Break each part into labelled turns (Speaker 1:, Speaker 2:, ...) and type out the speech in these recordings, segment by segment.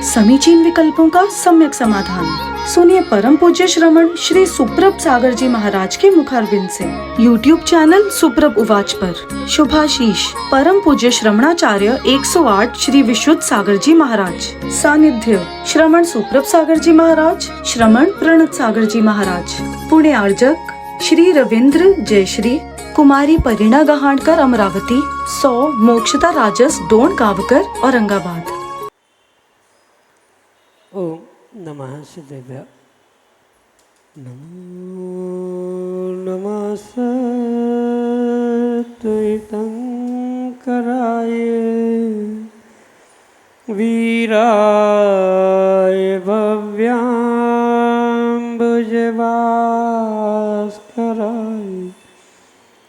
Speaker 1: समीचीन विकल्पों का सम्यक समाधान। सुनिए परम पूज्य श्रमण श्री सुप्रभ सागर जी महाराज के मुखारबिंद से YouTube चैनल सुप्रभ उवाच पर शुभाशीष परम पूज्य श्रमणाचार्य 108 श्री विशुद्ध सागर जी महाराज। सानिध्य श्रमण सुप्रभ सागर जी महाराज, श्रमण प्रणत सागर जी महाराज। पुणे आर्जक श्री रविंद्र जयश्री, कुमारी परिणा गहाणकर अमरावती, 100 मोक्षता राजस डोन गावकर औरंगाबाद।
Speaker 2: ओम नमः सिद्धेभ्य। नमो नमः सत्तीर्थंकराय वीराय भव्याम्बुजभास्कराय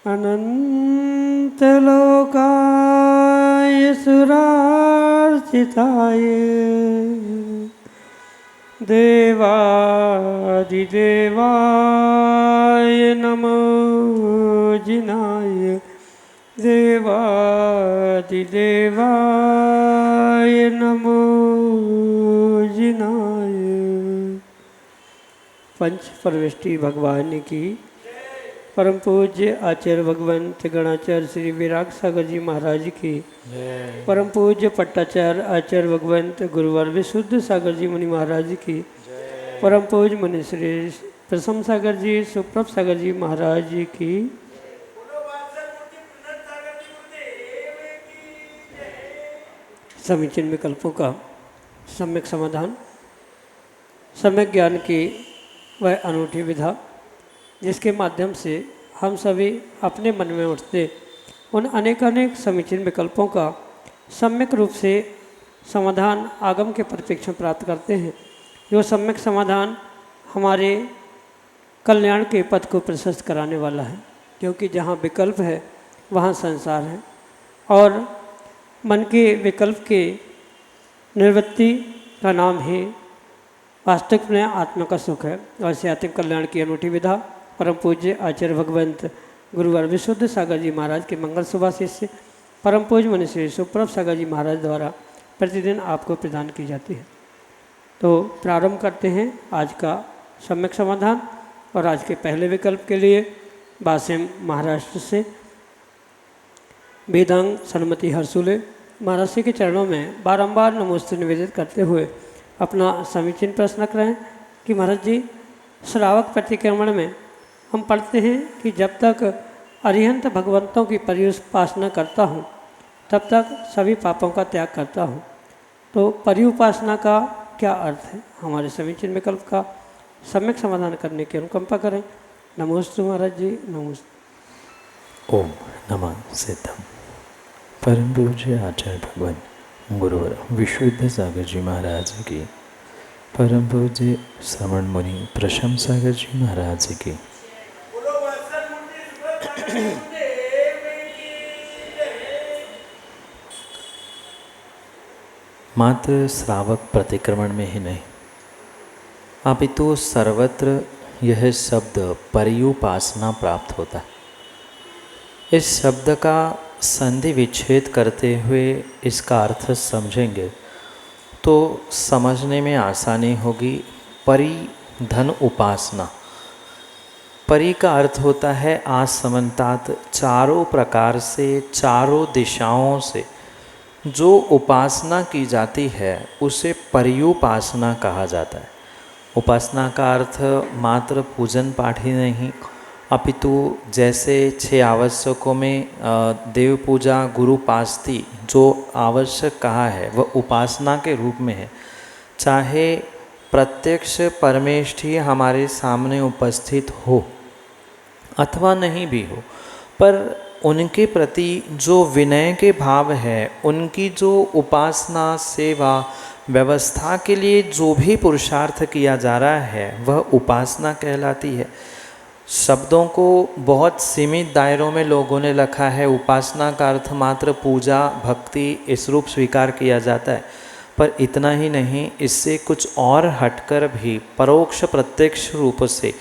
Speaker 2: अनंतलोकाय सुरार्चिताय देवादिदेवाय नमो जिनाय देवादिदेवाय नमो जिनाय। पंच परमेष्टि भगवान की परम पूज्य आचार्य भगवंत गणाचार्य श्री विराग सागर जी महाराज की, परम पूज्य पट्टाचार्य आचार्य भगवंत गुरुवर विशुद्ध सागर जी मुनि महाराज की, परम पूज्य मुनि श्री प्रसम सागर जी सुप्रभ सागर जी महाराज की, समीचीन विकल्पों का सम्यक समाधान। सम्यक ज्ञान की वह अनूठी विधा जिसके माध्यम से हम सभी अपने मन में उठते उन अनेक समीचीन विकल्पों का सम्यक रूप से समाधान आगम के परिप्रेक्ष्य में प्राप्त करते हैं। जो सम्यक समाधान हमारे कल्याण के पथ को प्रशस्त कराने वाला है, क्योंकि जहाँ विकल्प है वहाँ संसार है और मन के विकल्प के निवृत्ति का नाम ही वास्तविक में आत्मा का सुख है। और से आत्मिक कल्याण की अनूठी विधा परम पूज्य आचार्य भगवंत गुरुवर विशुद्ध सागर जी महाराज के मंगल सुभाषिष से परम पूज्य मुनि श्री सुप्रभ सागर जी महाराज द्वारा प्रतिदिन आपको प्रदान की जाती है। तो प्रारंभ करते हैं आज का सम्यक समाधान। और आज के पहले विकल्प के लिए बासिम महाराष्ट्र से वेदांग सन्मति हरसुले महाराज के चरणों में बारंबार नमोस्तु निवेदित करते हुए अपना समीचीन प्रश्न रख रहे हैं कि महाराज जी, श्रावक प्रतिक्रमण में हम पढ़ते हैं कि जब तक अरिहंत भगवंतों की पर्युपासना करता हूँ तब तक सभी पापों का त्याग करता हूँ। तो पर्युपासना का क्या अर्थ है? हमारे समीचीन विकल्प का सम्यक समाधान करने की अनुकंपा करें। नमोस्तु महाराज जी, नमोस्तु।
Speaker 3: ओम नमः सिद्धम। परम पूज्य आचार्य भगवान गुरुवर विशुद्ध सागर जी महाराज की, परम पूज्य श्रवण मुनि प्रशम सागर जी महाराज की, मात्र श्रावक प्रतिक्रमण में ही नहीं अपितु सर्वत्र यह शब्द पर्युपासना प्राप्त होता है। इस शब्द का संधि विच्छेद करते हुए इसका अर्थ समझेंगे तो समझने में आसानी होगी। परि धन उपासना, परि का अर्थ होता है आसमंतात, चारों प्रकार से चारों दिशाओं से जो उपासना की जाती है उसे पर्युपासना कहा जाता है। उपासना का अर्थ मात्र पूजन पाठ ही नहीं अपितु जैसे 6 आवश्यकों में देव पूजा गुरु पास्ती जो आवश्यक कहा है वह उपासना के रूप में है। चाहे प्रत्यक्ष परमेष्ठी हमारे सामने उपस्थित हो अथवा नहीं भी हो, पर उनके प्रति जो विनय के भाव है, उनकी जो उपासना सेवा व्यवस्था के लिए जो भी पुरुषार्थ किया जा रहा है वह उपासना कहलाती है। शब्दों को बहुत सीमित दायरों में लोगों ने रखा है। उपासना का अर्थ मात्र पूजा भक्ति इस रूप स्वीकार किया जाता है, पर इतना ही नहीं, इससे कुछ और हटकर भी परोक्ष प्रत्यक्ष रूप से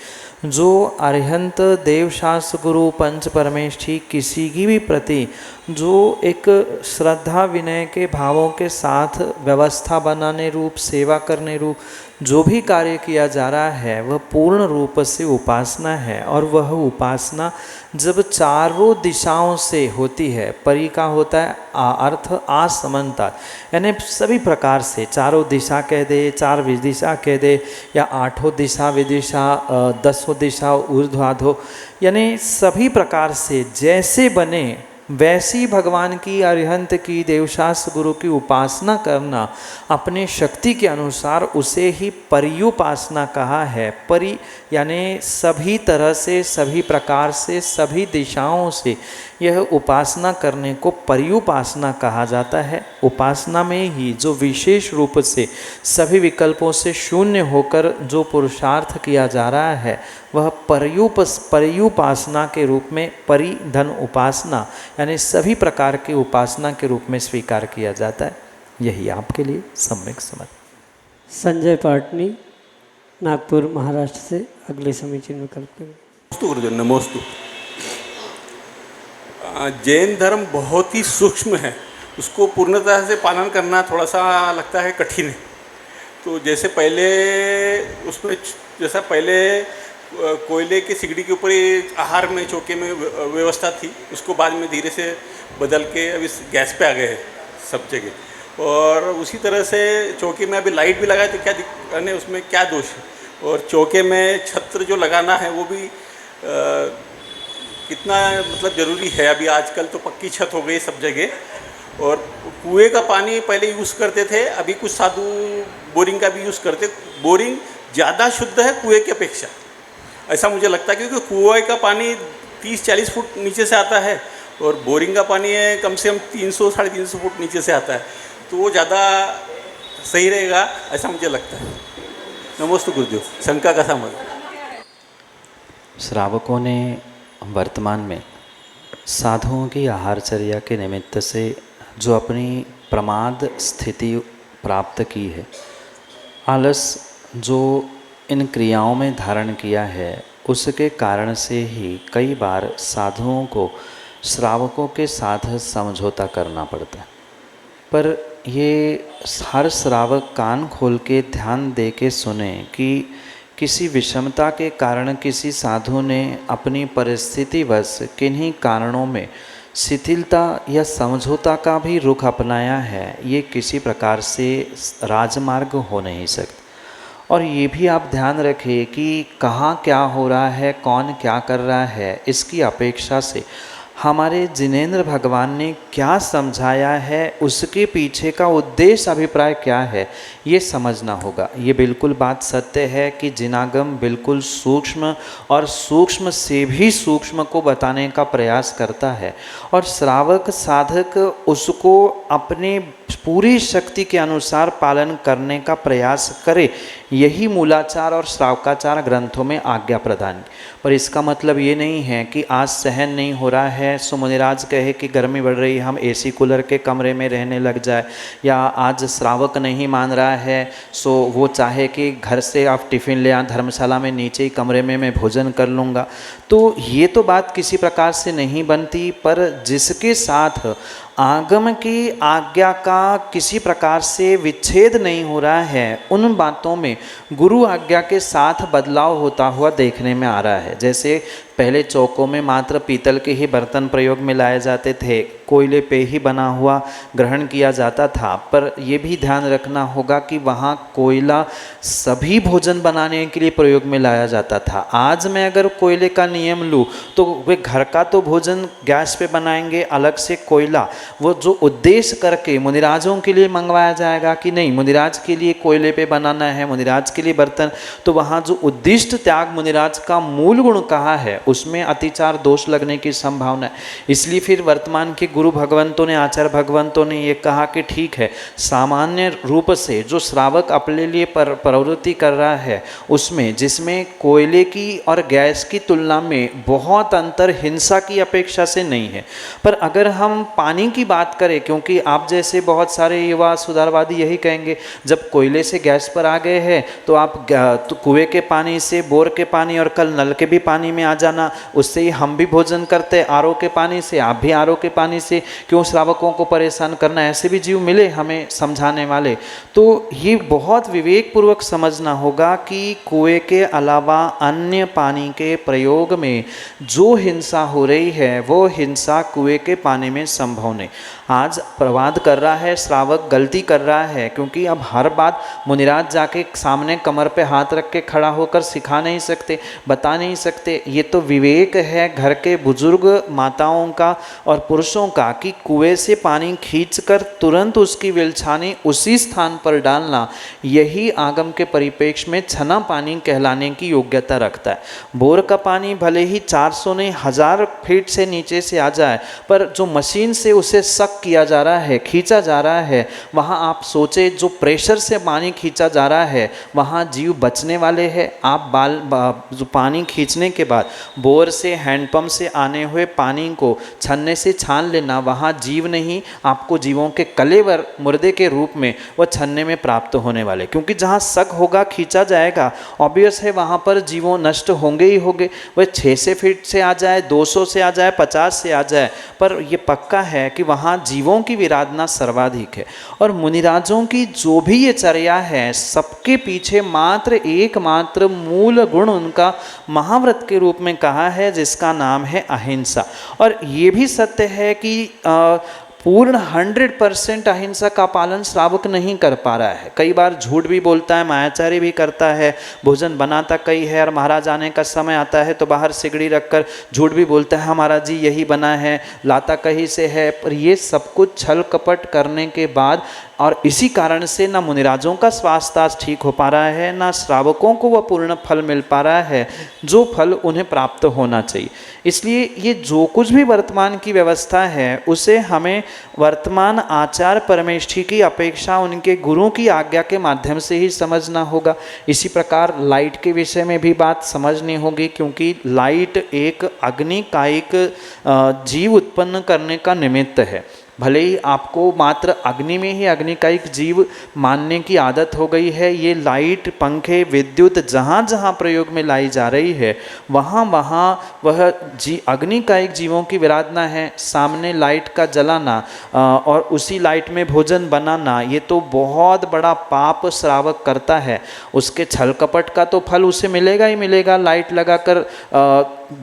Speaker 3: जो अरिहंत देवशास्त्र गुरु पंच परमेष्ठी किसी की भी प्रति जो एक श्रद्धा विनय के भावों के साथ व्यवस्था बनाने रूप, सेवा करने रूप जो भी कार्य किया जा रहा है वह पूर्ण रूप से उपासना है। और वह उपासना जब चारों दिशाओं से होती है, परि का होता है अर्थ आसमनता, यानी सभी प्रकार से, चारों दिशा कह दे, चार विदिशा कह दे, या आठों दिशा विदिशा, 10 दिशा ऊर्ध्वाधो, यानी सभी प्रकार से जैसे बने वैसी भगवान की, अरिहंत की, देवशास्त्र गुरु की उपासना करना अपने शक्ति के अनुसार, उसे ही पर्युपासना कहा है। परि यानी सभी तरह से, सभी प्रकार से, सभी दिशाओं से यह उपासना करने को पर्युपासना कहा जाता है। उपासना में ही जो विशेष रूप से सभी विकल्पों से शून्य होकर जो पुरुषार्थ किया जा रहा है वह पर्युपासना के रूप में, परिधन उपासना यानी सभी प्रकार की उपासना के रूप में स्वीकार किया जाता है। यही आपके लिए सम्यक समझ।
Speaker 2: संजय पाटनी, नागपुर महाराष्ट्र से अगले समीचीन विकल्प में।
Speaker 4: नमोस्तु गुरुजन, नमोस्तु। जैन धर्म बहुत ही सूक्ष्म है, उसको पूर्णतः से पालन करना थोड़ा सा लगता है कठिन है। तो जैसे पहले कोयले की सिगड़ी के ऊपर आहार में, चौके में व्यवस्था थी, उसको बाद में धीरे से बदल के अभी गैस पे आ गए हैं सब जगह। और उसी तरह से चौके में अभी लाइट भी लगाए तो क्या दिक्कत, उसमें क्या दोष है। और चौके में छत्र जो लगाना है वो भी कितना मतलब ज़रूरी है। अभी आजकल तो पक्की छत हो गई सब जगह। और कुएं का पानी पहले यूज़ करते थे, अभी कुछ साधु बोरिंग का भी यूज़ करते। बोरिंग ज़्यादा शुद्ध है कुएं की अपेक्षा, ऐसा मुझे लगता है, क्योंकि कुएं का पानी 30-40 फुट नीचे से आता है और बोरिंग का पानी है कम से कम 300-350 फुट नीचे से आता है, तो वो ज़्यादा सही रहेगा ऐसा मुझे लगता है। नमोस्तु गुरुदेव, शंका का समाधान।
Speaker 3: श्रावकों ने वर्तमान में साधुओं की आहारचर्या के निमित्त से जो अपनी प्रमाद स्थिति प्राप्त की है, आलस जो इन क्रियाओं में धारण किया है, उसके कारण से ही कई बार साधुओं को श्रावकों के साथ समझौता करना पड़ता है। पर ये हर श्रावक कान खोल के ध्यान दे के सुने कि किसी विषमता के कारण किसी साधु ने अपनी परिस्थितिवश किन्हीं कारणों में शिथिलता या समझौता का भी रुख अपनाया है, ये किसी प्रकार से राजमार्ग हो नहीं सकता। और ये भी आप ध्यान रखें कि कहाँ क्या हो रहा है, कौन क्या कर रहा है, इसकी अपेक्षा से हमारे जिनेंद्र भगवान ने क्या समझाया है, उसके पीछे का उद्देश्य अभिप्राय क्या है, ये समझना होगा। ये बिल्कुल बात सत्य है कि जिनागम बिल्कुल सूक्ष्म और सूक्ष्म से भी सूक्ष्म को बताने का प्रयास करता है और श्रावक साधक उसको अपने पूरी शक्ति के अनुसार पालन करने का प्रयास करे, यही मूलाचार और श्रावकाचार ग्रंथों में आज्ञा प्रदान। पर इसका मतलब ये नहीं है कि आज सहन नहीं हो रहा है सो मुनिराज कहे कि गर्मी बढ़ रही, हम एसी कूलर के कमरे में रहने लग जाए, या आज श्रावक नहीं मान रहा है सो वो चाहे कि घर से आप टिफ़िन ले आ, धर्मशाला में नीचे ही कमरे में मैं भोजन कर लूँगा। तो ये तो बात किसी प्रकार से नहीं बनती। पर जिसके साथ आगम की आज्ञा का किसी प्रकार से विच्छेद नहीं हो रहा है, उन बातों में गुरु आज्ञा के साथ बदलाव होता हुआ देखने में आ रहा है। जैसे पहले चौकों में मात्र पीतल के ही बर्तन प्रयोग में लाए जाते थे, कोयले पे ही बना हुआ ग्रहण किया जाता था। पर यह भी ध्यान रखना होगा कि वहाँ कोयला सभी भोजन बनाने के लिए प्रयोग में लाया जाता था। आज मैं अगर कोयले का नियम लूँ तो वे घर का तो भोजन गैस पे बनाएंगे, अलग से कोयला वो जो उद्देश्य करके मुनिराजों के लिए मंगवाया जाएगा कि नहीं मुनिराज के लिए कोयले पे बनाना है, मुनिराज के लिए बर्तन, तो वहाँ जो उद्दिष्ट त्याग मुनिराज का मूल गुण कहा है उसमें अतिचार दोष लगने की संभावना है। इसलिए फिर वर्तमान के गुरु भगवंतों ने, आचार्य भगवंतों ने ये कहा कि ठीक है, सामान्य रूप से जो श्रावक अपने लिए प्रवृत्ति कर रहा है उसमें, जिसमें कोयले की और गैस की तुलना में बहुत अंतर हिंसा की अपेक्षा से नहीं है। पर अगर हम पानी की बात करें, क्योंकि आप जैसे बहुत सारे युवा सुधारवादी यही कहेंगे जब कोयले से गैस पर आ गए हैं तो आप तो कुएं के पानी से, बोर के पानी और कल नल के भी पानी में आ जाना, उससे ही हम भी भोजन करते, आरओ के पानी से, आप भी आरओ के पानी से, क्यों श्रावकों को परेशान करना। ऐसे भी जीव मिले हमें समझाने वाले। तो ये बहुत विवेकपूर्वक समझना होगा कि कुएं के अलावा अन्य पानी के प्रयोग में जो हिंसा हो रही है वो हिंसा कुएं के पानी में संभव नहीं। आज प्रवाद कर रहा है श्रावक, गलती कर रहा है, क्योंकि अब हर बात मुनिराज जाके सामने कमर पे हाथ रख के खड़ा होकर सिखा नहीं सकते, बता नहीं सकते। ये तो विवेक है घर के बुजुर्ग माताओं का और पुरुषों का कि कुएं से पानी खींचकर तुरंत उसकी विलछानी उसी स्थान पर डालना, यही आगम के परिप्रेक्ष्य में छना पानी कहलाने की योग्यता रखता है। बोर का पानी भले ही 400 नहीं 1000 फीट से नीचे से आ जाए, पर जो मशीन से उसे सक किया जा रहा है, खींचा जा रहा है, वहाँ आप सोचे जो प्रेशर से पानी खींचा जा रहा है वहाँ जीव बचने वाले हैं। आप जो पानी खींचने के बाद बोर से, हैंडपंप से आने हुए पानी को छन्ने से छान लेना, वहाँ जीव नहीं, आपको जीवों के कलेवर मुर्दे के रूप में वह छन्ने में प्राप्त होने वाले। क्योंकि जहाँ सक होगा, खींचा जाएगा, ऑब्वियस है वहाँ पर जीवों नष्ट होंगे ही होंगे। वह 600 फीट से आ जाए, 200 से आ जाए, 50 से आ जाए, पर यह पक्का है कि वहाँ जीवों की विराधना सर्वाधिक है। और मुनिराजों की जो भी ये चर्या है, सबके पीछे मात्र एकमात्र मूल गुण उनका महाव्रत के रूप में कहा है, जिसका नाम है अहिंसा। और ये भी सत्य है कि पूर्ण 100% अहिंसा का पालन श्रावक नहीं कर पा रहा है। कई बार झूठ भी बोलता है, मायाचारी भी करता है, भोजन बनाता कई है और महाराज आने का समय आता है तो बाहर सिगड़ी रखकर झूठ भी बोलता है, महाराज जी यही बना है, लाता कहीं से है। पर ये सब कुछ छल कपट करने के बाद, और इसी कारण से ना मुनिराजों का स्वास्थ्य आज ठीक हो पा रहा है, ना श्रावकों को वह पूर्ण फल मिल पा रहा है जो फल उन्हें प्राप्त होना चाहिए। इसलिए ये जो कुछ भी वर्तमान की व्यवस्था है उसे हमें वर्तमान आचार परमेष्ठी की अपेक्षा उनके गुरुओं की आज्ञा के माध्यम से ही समझना होगा। इसी प्रकार लाइट के विषय में भी बात समझनी होगी, क्योंकि लाइट एक अग्निकायिक जीव उत्पन्न करने का निमित्त है। भले ही आपको मात्र अग्नि में ही अग्निकायिक जीव मानने की आदत हो गई है, ये लाइट, पंखे, विद्युत जहाँ जहाँ प्रयोग में लाई जा रही है वहाँ वहाँ वह अग्निकायिक जीवों की विराधना है। सामने लाइट का जलाना और उसी लाइट में भोजन बनाना, ये तो बहुत बड़ा पाप श्रावक करता है। उसके छल कपट का तो फल उसे मिलेगा ही मिलेगा। लाइट लगाकर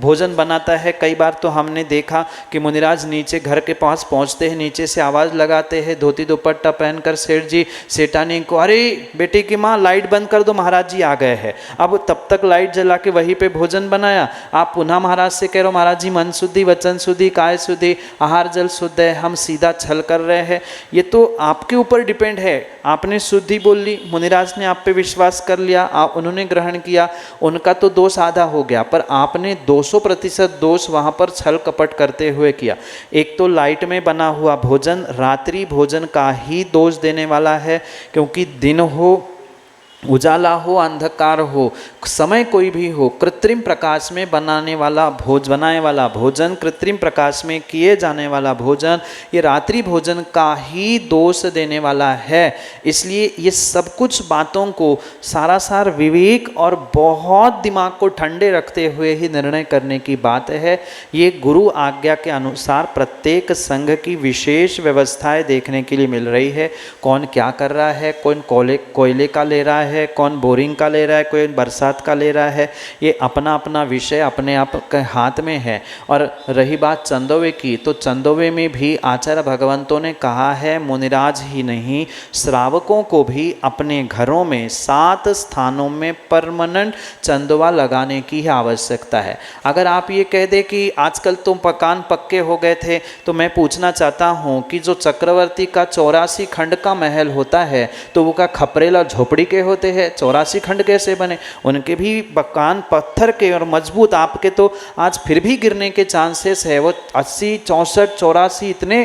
Speaker 3: भोजन बनाता है। कई बार तो हमने देखा कि मुनिराज नीचे घर के पास पहुंचते हैं, नीचे से आवाज़ लगाते हैं, धोती दुपट्टा पहनकर सेठ जी सेठानी को, अरे बेटे की माँ लाइट बंद कर दो, महाराज जी आ गए हैं। अब तब तक लाइट जला के वहीं पे भोजन बनाया, आप पुनः महाराज से कह रहे हो महाराज जी मन शुद्धि, वचन शुद्धि, काय शुद्धि, आहार जल शुद्ध है, हम सीधा छल कर रहे हैं। ये तो आपके ऊपर डिपेंड है। आपने शुद्धि बोल ली, मुनिराज ने आप पे विश्वास कर लिया, उन्होंने ग्रहण किया, उनका तो दोष आधा हो गया, पर आपने 200% दोष वहाँ पर छल कपट करते हुए किया। एक तो लाइट में बना हुआ भोजन रात्रि भोजन का ही दोष देने वाला है, क्योंकि दिन हो, उजाला हो, अंधकार हो, समय कोई भी हो, कृत्रिम प्रकाश में बनाने वाला भोजन, कृत्रिम प्रकाश में किए जाने वाला भोजन, ये रात्रि भोजन का ही दोष देने वाला है। इसलिए ये सब कुछ बातों को सारा सार विवेक और बहुत दिमाग को ठंडे रखते हुए ही निर्णय करने की बात है। ये गुरु आज्ञा के अनुसार प्रत्येक संघ की विशेष व्यवस्थाएं देखने के लिए मिल रही है। कौन क्या कर रहा है, कौन कोयले का ले रहा है, कौन बोरिंग का ले रहा है, कोई बरसात का ले रहा है, ये अपना अपना विषय अपने आप के हाथ में है। और रही बात चंदोवे की, तो चंदोवे में भी आचार्य भगवंतों ने कहा है मुनिराज ही नहीं श्रावकों को भी अपने घरों में 7 स्थानों में परमानेंट चंदोवा लगाने की आवश्यकता है। अगर आप ये कह दे कि आजकल तो मकान पक्के हो गए थे, तो मैं पूछना चाहता हूँ कि जो चक्रवर्ती का 84 खंड का महल होता है तो वो क्या खपरेल और झोपड़ी के होते होते हैं, 84 खंड कैसे बने? उनके भी मकान पत्थर के और मजबूत, आपके तो आज फिर भी गिरने के चांसेस है। वो 80, 64, 84 इतने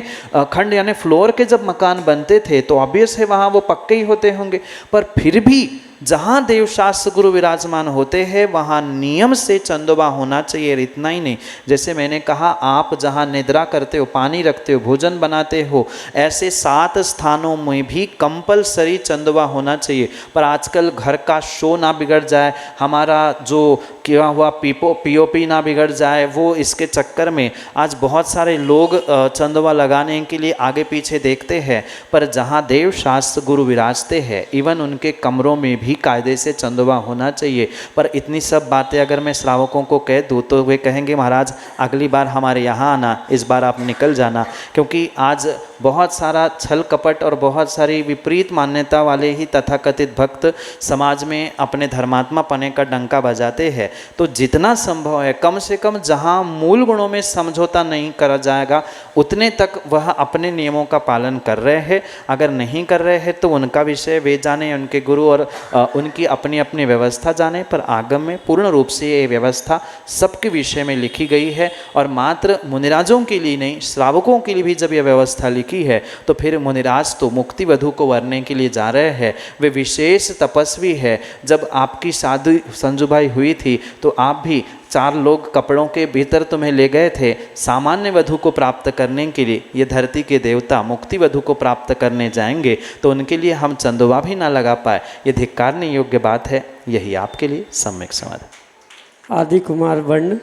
Speaker 3: खंड यानी फ्लोर के जब मकान बनते थे तो ऑब्वियस है वहाँ वो पक्के ही होते होंगे। पर फिर भी जहाँ देवशास्त्र गुरु विराजमान होते हैं वहाँ नियम से चंदोबा होना चाहिए। और इतना ही नहीं, जैसे मैंने कहा आप जहाँ निद्रा करते हो, पानी रखते हो, भोजन बनाते हो, ऐसे 7 स्थानों में भी कंपलसरी चंदोबा होना चाहिए। पर आजकल घर का शो ना बिगड़ जाए, हमारा जो किया हुआ पीओपी ना बिगड़ जाए, वो इसके चक्कर में आज बहुत सारे लोग चंदोबा लगाने के लिए आगे पीछे देखते हैं। पर जहाँ देव शास्त्र गुरु विराजते हैं इवन उनके कमरों में भी कायदे से चंदोबा होना चाहिए। पर इतनी सब बातें अगर मैं श्रावकों को कह दूँ तो वे कहेंगे महाराज अगली बार हमारे यहाँ आना, इस बार आप निकल जाना। क्योंकि आज बहुत सारा छल कपट और बहुत सारी विपरीत मान्यता वाले ही तथाकथित भक्त समाज में अपने धर्मात्मा पने का डंका बजाते हैं। तो जितना संभव है कम से कम जहाँ मूल गुणों में समझौता नहीं करा जाएगा उतने तक वह अपने नियमों का पालन कर रहे हैं। अगर नहीं कर रहे हैं तो उनका विषय वे जाने, उनके गुरु और उनकी अपनी अपनी व्यवस्था जाने। पर आगम में पूर्ण रूप से ये व्यवस्था सबके विषय में लिखी गई है और मात्र मुनिराजों के लिए नहीं, श्रावकों के लिए भी जब यह व्यवस्था लिखी है तो फिर मुनिराज तो मुक्ति वधु को वरने के लिए जा रहे हैं। वे विशेष तपस्वी है। जब आपकी शादी संजू भाई हुई थी तो आप भी 4 लोग कपड़ों के भीतर तुम्हें ले गए थे सामान्य वधु को प्राप्त करने के लिए। ये धरती के देवता मुक्ति वधु को प्राप्त करने जाएंगे तो उनके लिए हम चंदोबा भी ना लगा पाए, ये धिक्कारने योग्य बात है। यही आपके लिए सम्यक समाधान।
Speaker 2: आदि कुमार वर्ण,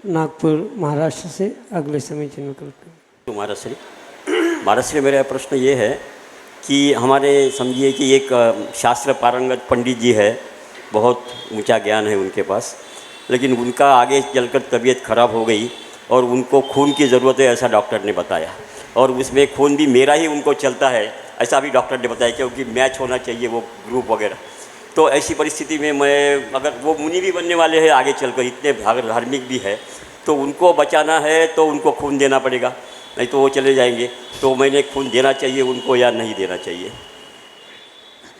Speaker 2: नागपुर महाराष्ट्र से अगले समय चिन्ह करते हैं।
Speaker 5: महाराज श्री मेरा प्रश्न ये है कि हमारे समझिए कि एक शास्त्र पारंगत पंडित जी है, बहुत ऊंचा ज्ञान है उनके पास, लेकिन उनका आगे चलकर तबीयत खराब हो गई और उनको खून की ज़रूरत है ऐसा डॉक्टर ने बताया, और उसमें खून भी मेरा ही उनको चलता है ऐसा भी डॉक्टर ने बताया, क्योंकि मैच होना चाहिए वो ग्रुप वगैरह। तो ऐसी परिस्थिति में मैं, अगर वो मुनि भी बनने वाले हैं आगे चलकर, इतने धार्मिक भी है, तो उनको बचाना है तो उनको खून देना पड़ेगा, नहीं तो वो चले जाएंगे। तो मैंने खून देना चाहिए उनको या नहीं देना चाहिए?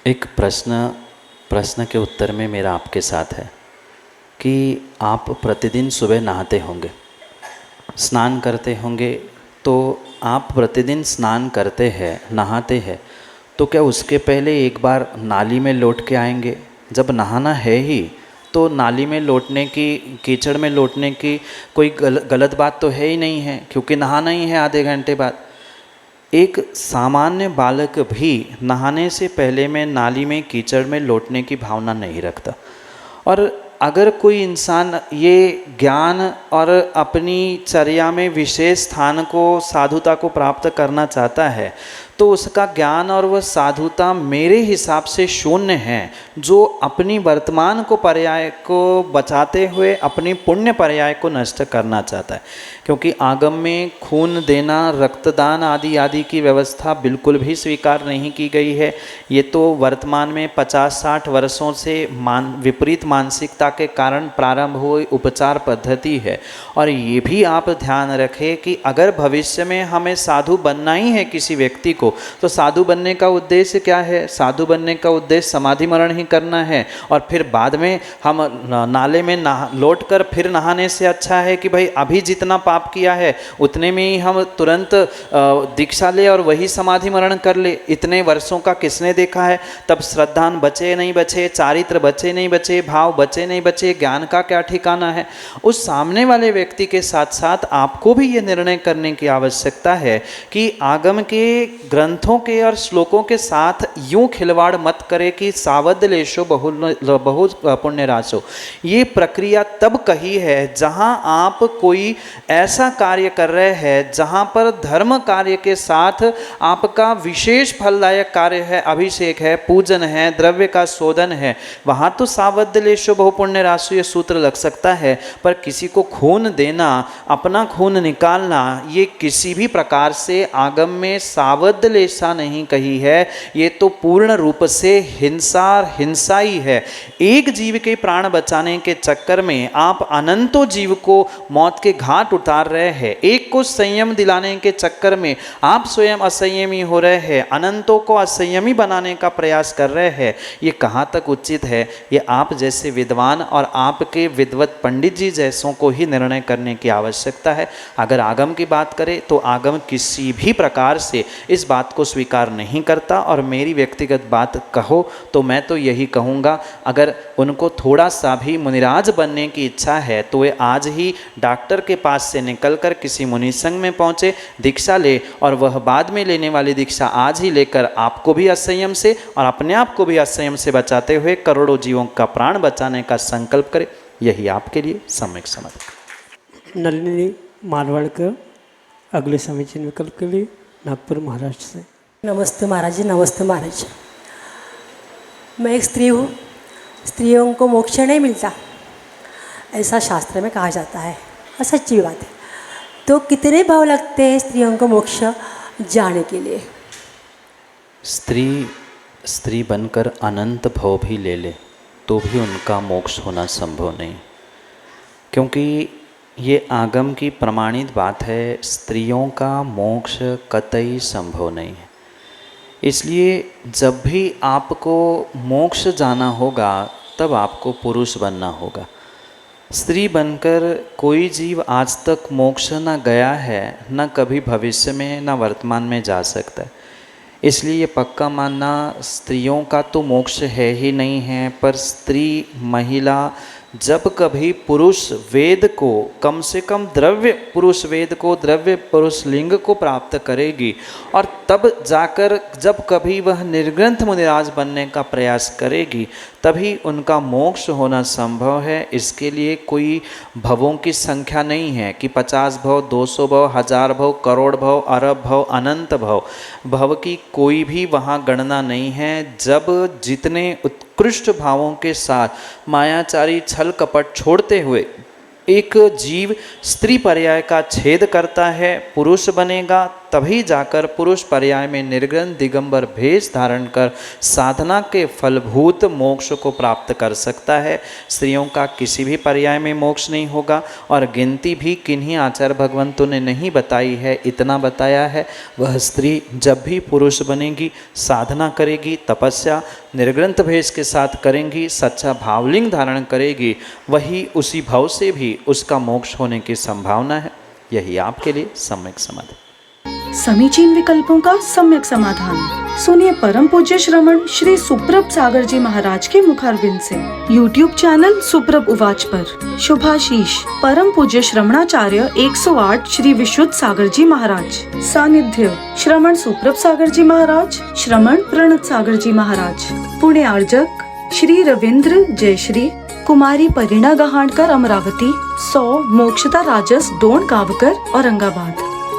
Speaker 3: एक प्रश्न के उत्तर में मेरा आपके साथ है कि आप प्रतिदिन सुबह नहाते होंगे, स्नान करते होंगे। तो आप प्रतिदिन स्नान करते हैं, नहाते हैं, तो क्या उसके पहले एक बार नाली में लौट के आएंगे? जब नहाना है ही तो नाली में लौटने की, कीचड़ में लौटने की कोई गलत बात तो है ही नहीं है, क्योंकि नहाना ही है आधे घंटे बाद। एक सामान्य बालक भी नहाने से पहले में नाली में कीचड़ में लौटने की भावना नहीं रखता। और अगर कोई इंसान ये ज्ञान और अपनी चर्या में विशेष स्थान को, साधुता को प्राप्त करना चाहता है तो उसका ज्ञान और वह साधुता मेरे हिसाब से शून्य है, जो अपनी वर्तमान को पर्याय को बचाते हुए अपनी पुण्य पर्याय को नष्ट करना चाहता है। क्योंकि आगम में खून देना, रक्तदान आदि आदि की व्यवस्था बिल्कुल भी स्वीकार नहीं की गई है। ये तो वर्तमान में 50-60 वर्षों से विपरीत मानसिकता के कारण प्रारंभ हुई उपचार पद्धति है। और ये भी आप ध्यान रखें कि अगर भविष्य में हमें साधु बनना ही है किसी व्यक्ति को, तो साधु बनने का उद्देश्य क्या है? साधु बनने का उद्देश्य समाधि मरण ही करना है। और फिर बाद में हम नाले में लौट कर फिर नहाने से अच्छा है कि भाई अभी जितना पाप किया है उतने में ही हम तुरंत दीक्षा ले और वही समाधि मरण कर ले। इतने वर्षों का किसने देखा है? तब श्रद्धान बचे नहीं बचे, चारित्र बचे नहीं बचे, भाव बचे नहीं बचे, ज्ञान का क्या ठिकाना है? उस सामने वाले व्यक्ति के साथ साथ आपको भी ये निर्णय करने की आवश्यकता है कि आगम के ग्रंथों के और श्लोकों के साथ यूं खिलवाड़ मत करे कि सावध लेशो बहु पुण्य राशो। ये प्रक्रिया तब कही है जहां आप कोई ऐसा कार्य कर रहे हैं जहां पर धर्म कार्य के साथ आपका विशेष फलदायक कार्य है, अभिषेक है, पूजन है, द्रव्य का शोधन है, वहां तो सावध लेशो बहु पुण्य राशो ये सूत्र लग सकता है। पर किसी को खून देना, अपना खून निकालना, ये किसी भी प्रकार से आगम में सावध लेसा नहीं कही है, ये तो पूर्ण रूप से हिंसा ही है। एक जीव के प्राण बचाने के चक्कर में आप अनंतों जीव को मौत के घाट उतार रहे हैं। एक को संयम दिलाने के चक्कर में आप स्वयं असंयमी हो रहे हैं, अनंतों को असंयमी बनाने का प्रयास कर रहे हैं। ये कहाँ तक उचित है? ये आप जैसे विद्वान और आपके विद्वत पंडित जी जैसों को ही निर्णय करने की आवश्यकता है। अगर आगम की बात करें तो आगम किसी भी प्रकार से इस बात को स्वीकार नहीं करता। और मेरी व्यक्तिगत बात कहो तो मैं तो यही कहूँगा, अगर उनको थोड़ा सा भी मुनिराज बनने की इच्छा है तो वे आज ही डॉक्टर के पास से निकलकर किसी मुनि संघ में पहुँचे, दीक्षा ले, और वह बाद में लेने वाली दीक्षा आज ही लेकर आपको भी असंयम से और अपने आप को भी असंयम से बचाते हुए करोड़ों जीवों का प्राण बचाने का संकल्प करे। यही आपके लिए सम्यक समाधान।
Speaker 2: नलिनी मारवाड़कर अगले समीचीन विकल्प के लिए नागपुर महाराष्ट्र से।
Speaker 6: नमस्ते महाराज जी, नमस्ते महाराज जी। मैं एक स्त्री हूँ, स्त्रियों को मोक्ष नहीं मिलता ऐसा शास्त्र में कहा जाता है और सच्ची बात है। तो कितने भाव लगते हैं स्त्रियों को मोक्ष जाने के लिए?
Speaker 3: स्त्री बनकर अनंत भव भी ले ले तो भी उनका मोक्ष होना संभव नहीं, क्योंकि ये आगम की प्रमाणित बात है। स्त्रियों का मोक्ष कतई संभव नहीं है। इसलिए जब भी आपको मोक्ष जाना होगा तब आपको पुरुष बनना होगा। स्त्री बनकर कोई जीव आज तक मोक्ष न गया है, न कभी भविष्य में, न वर्तमान में जा सकता है। इसलिए ये पक्का मानना स्त्रियों का तो मोक्ष है ही नहीं है, पर स्त्री महिला जब कभी पुरुष वेद को, कम से कम द्रव्य पुरुष वेद को, द्रव्य पुरुष लिंग को प्राप्त करेगी, और तब जाकर जब कभी वह निर्ग्रंथ मुनिराज बनने का प्रयास करेगी, तभी उनका मोक्ष होना संभव है। इसके लिए कोई भवों की संख्या नहीं है कि 50 भव, 200 भव, 1000 भव, करोड़ भव, अरब भव, अनंत भव। भव की कोई भी वहाँ गणना नहीं है। जब जितने उत्कृष्ट भावों के साथ मायाचारी छल कपट छोड़ते हुए एक जीव स्त्री पर्याय का छेद करता है, पुरुष बनेगा, तभी जाकर पुरुष पर्याय में निर्ग्रंथ दिगंबर भेष धारण कर साधना के फलभूत मोक्ष को प्राप्त कर सकता है। स्त्रियों का किसी भी पर्याय में मोक्ष नहीं होगा, और गिनती भी किन्हीं आचार्य भगवंतों ने नहीं बताई है। इतना बताया है, वह स्त्री जब भी पुरुष बनेगी, साधना करेगी, तपस्या निर्ग्रंथ भेष के साथ करेंगी, सच्चा भावलिंग धारण करेगी, वही उसी भाव से भी उसका मोक्ष होने की संभावना है। यही आपके लिए सम्यक समाधान।
Speaker 1: समीचीन विकल्पों का सम्यक समाधान सुनिए परम पूज्य श्रमण श्री सुप्रभ सागर जी महाराज के मुखारविंद से। YouTube चैनल सुप्रभ उवाच पर शुभाशीष परम पूज्य श्रमणाचार्य 108 श्री विशुद्ध सागर जी महाराज। सानिध्य श्रमण सुप्रभ सागर जी महाराज, श्रमण प्रणत सागर जी महाराज। पुणे आर्जक श्री रविंद्र जयश्री, कुमारी परिणा गहाणकर अमरावती, 100 मोक्षता राजस डोन गावकर औरंगाबाद।